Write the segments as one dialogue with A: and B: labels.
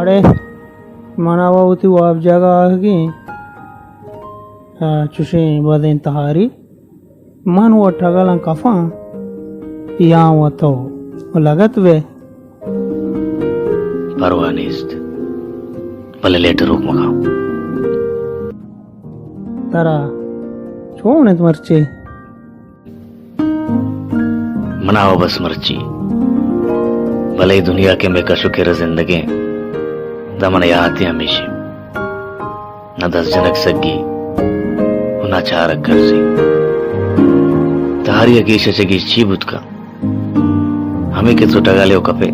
A: अरे मनावा होती वो आप जगह आगे चुशे बदें तहारी मन वो ठगलन कफा या वो तो लगत वे
B: परवाह नेस्त भले लेटर रोक मका
A: तारा छोड़ने मर्चे
B: मनावा बस मर्ची भले दुनिया के में कशु के जिंदगी दमन याती हमेशा न 10 जनक सगी उना चारक गर्जी तारी अगीश चगी चीबुत का हमें के तो टगाले कपे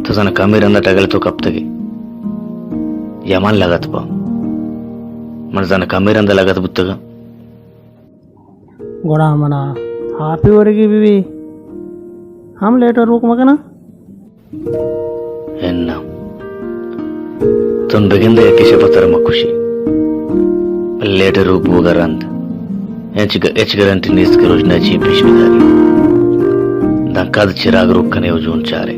B: तो जना कमीर अंदर टगले तो कब तक यमान लगत पा मन जना कमीर अंदर लगत बुत्तगा
A: गोड़ा मना हापी वरगी बीवी हम लेटर रोक मगना
B: एन्ना तुम बेगिंदे किसे पत्तर मकुशी लेटर रोक बोगरंद एच गारंटी निस्त के रोजना ची पिशमिदारी दंकाद चिराग रोक कने उजून चारे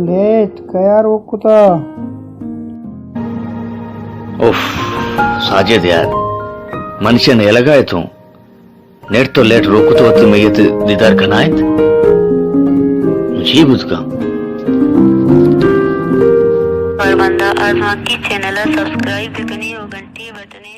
A: लेट कया रोकुता
B: उफ साजिद यार मनुष्यन एलगाए तू नेट तो लेट रोकुतो होती मैयत दीदार कनायत जी बुझका
C: और बंदा आजमा की चैनल सब्सक्राइब करनी और घंटी बटने